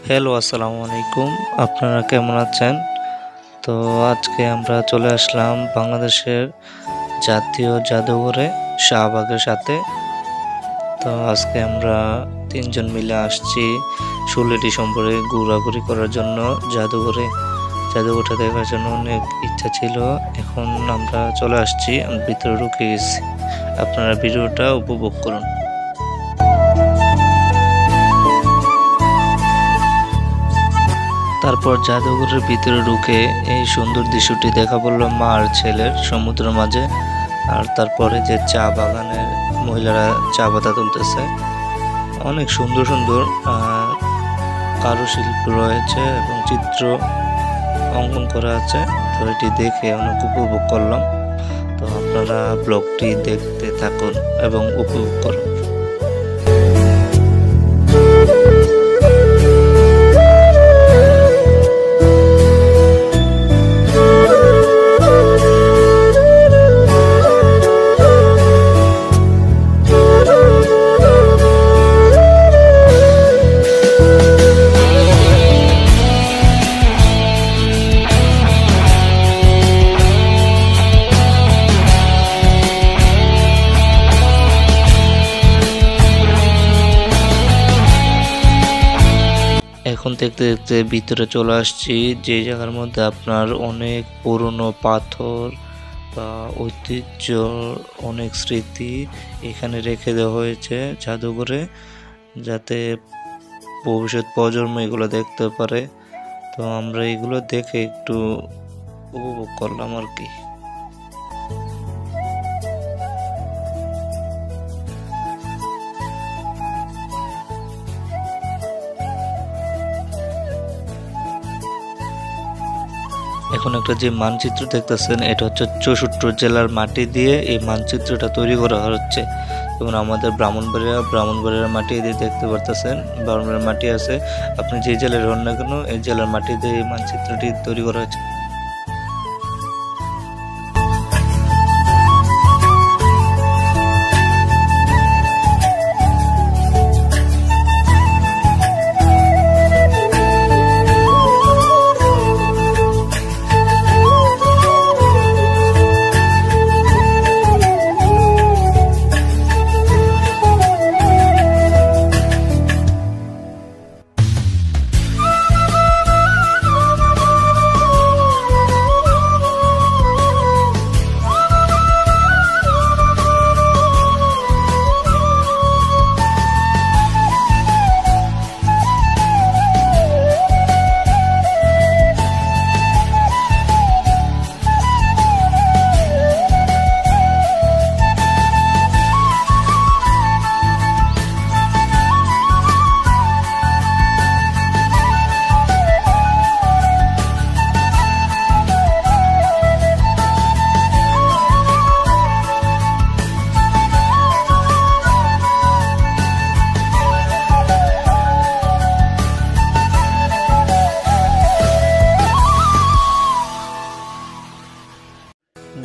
Hello, আসসালামু আলাইকুম। আপনারা কেমন আছেন? তো আজকে আমরা চলে আসলাম বাংলাদেশের জাতীয় জাদুঘরে শাহবাগের সাথে। তো আজকে আমরা ৩ জন মিলে আসছি ১৬ ডিসেম্বরে ঘোরাঘুরি করার জন্য জাদুঘরে। জাদুঘরটা দেখার জন্য অনেক ইচ্ছা ছিল। এখন আমরা চলে আসছি, ভিতরে ঢুকে গেছি। আপনারা ভিডিওটা উপভোগ করুন। তারপর জাদুঘরের ভিতরে ঢুকে এই সুন্দর দৃশ্যটি দেখা পড়ল মা আর ছেলের সমুদ্রের মাঝে। আর তারপরে যে চা বাগানের মহিলারা চা পাতা তুলতেছে, অনেক সুন্দর সুন্দর কারুশিল্প রয়েছে এবং চিত্র অঙ্কন করা আছে। তো এটি দেখে অনেক উপভোগ করলাম। তো আপনারা ব্লগটি দেখতে থাকুন এবং উপভোগ করুন। এখন দেখতে দেখতে ভিতরে চলে আসছি, যে জায়গার মধ্যে আপনার অনেক পুরনো পাথর বা ঐতিহ্য, অনেক স্মৃতি এখানে রেখে দেওয়া হয়েছে জাদুঘরে, যাতে ভবিষ্যৎ প্রজন্ম এগুলো দেখতে পারে। তো আমরা এগুলো দেখে একটু উপভোগ করলাম আর কি। এখন একটা যে মানচিত্র দেখতেছেন, এটা হচ্ছে 64 জেলার মাটি দিয়ে এই মানচিত্রটা তৈরি করা হচ্ছে। যেমন আমাদের ব্রাহ্মণবাড়িয়ার মাটি দিয়ে দেখতে পারতেছেন, ব্রাহ্মণবাড়িয়ার মাটি আছে। আপনি যে জেলার হন না কেন, এই জেলার মাটি দিয়ে এই মানচিত্রটি তৈরি করা হয়েছে।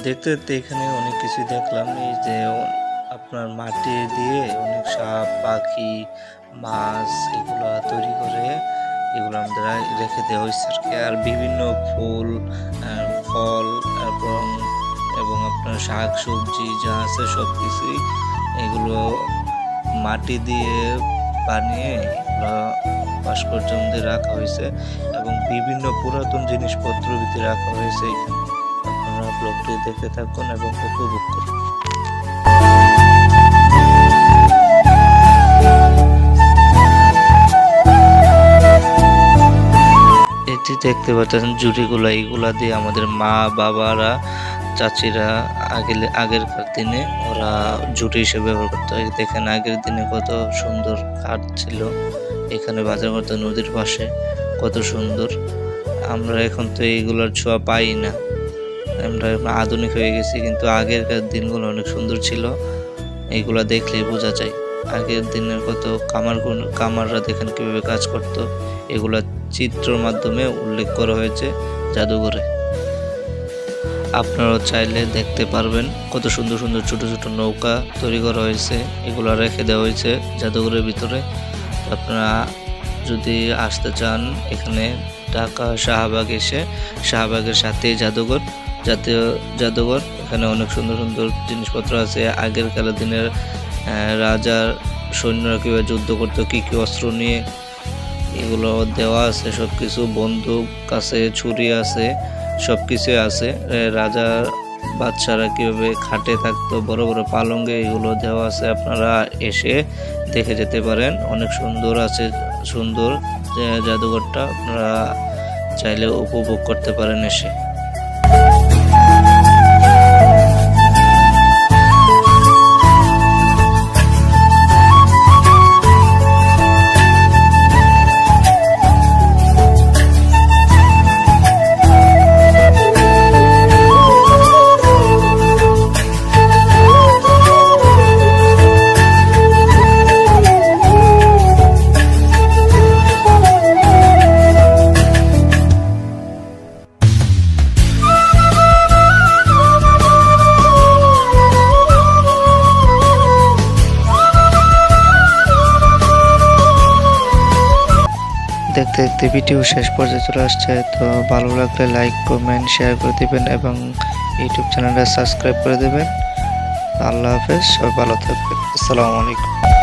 দেখতে দেখতে এখানে অনেক কিছু দেখলাম। এই যে আপনার মাটি দিয়ে অনেক সাপ, পাখি, মাছ এগুলো তৈরি করে এগুলো আমাদের রেখে দেওয়া হয়েছে আর কি। আর বিভিন্ন ফুল, ফল এবং আপনার শাক সবজি যা আছে সব কিছুই এগুলো মাটি দিয়ে বানিয়ে এগুলো ভাস্কর্যের মধ্যে রাখা হয়েছে এবং বিভিন্ন পুরাতন জিনিসপত্র ভিতরে রাখা হয়েছে এখানে। আপনারা ব্লগটি দেখতে থাকুন এবং উপভোগ করুন। এটি দেখতে পাচ্ছেন জুড়িগুলো, এইগুলা দিয়ে আমাদের মা বাবারা, চাচিরা আগেরকার দিনে ওরা জুটি হিসেবে ব্যবহার করতো। দেখেন আগের দিনে কত সুন্দর কাঠ ছিল, এখানে বাজার করতো নদীর পাশে, কত সুন্দর। আমরা এখন তো এইগুলোর ছোঁয়া পাই না, আমরা আধুনিক হয়ে গেছি, কিন্তু আগেরকার দিনগুলো অনেক সুন্দর ছিল। এইগুলা দেখলেই বোঝা যায় আগের দিনের কত কামাররা দেখেন কিভাবে কাজ করত। এগুলা চিত্রের মাধ্যমে উল্লেখ করা হয়েছে জাদুঘরে। আপনারাও চাইলে দেখতে পারবেন, কত সুন্দর সুন্দর ছোট ছোট নৌকা তৈরি করা হয়েছে, এগুলো রেখে দেওয়া হয়েছে জাদুঘরের ভিতরে। আপনারা যদি আসতে চান এখানে ঢাকা শাহবাগ এসে শাহবাগের সাথে জাতীয় জাদুঘর, এখানে অনেক সুন্দর সুন্দর জিনিসপত্র আছে। আগের কালের দিনের রাজার সৈন্যরা কীভাবে যুদ্ধ করতো, কী কী অস্ত্র নিয়ে, এগুলো দেওয়া আছে। সব কিছু বন্দুক আছে, ছুরি আছে, সব কিছুই আছে। রাজার বাদশারা কীভাবে খাটে থাকতো, বড় বড় পালঙ্গে, এগুলো দেওয়া আছে। আপনারা এসে দেখে যেতে পারেন। অনেক সুন্দর আছে, সুন্দর জাদুঘরটা আপনারা চাইলে উপভোগ করতে পারেন এসে। দেখতে দেখতে ভিডিও শেষ পর্যায়ে চলে আসছে। তো ভালো লাগলে লাইক, কমেন্ট, শেয়ার করে দেবেন এবং ইউটিউব চ্যানেলটা সাবস্ক্রাইব করে দেবেন। আল্লাহ হাফেজ, সবাই ভালো থাকবেন। আসসালামু আলাইকুম।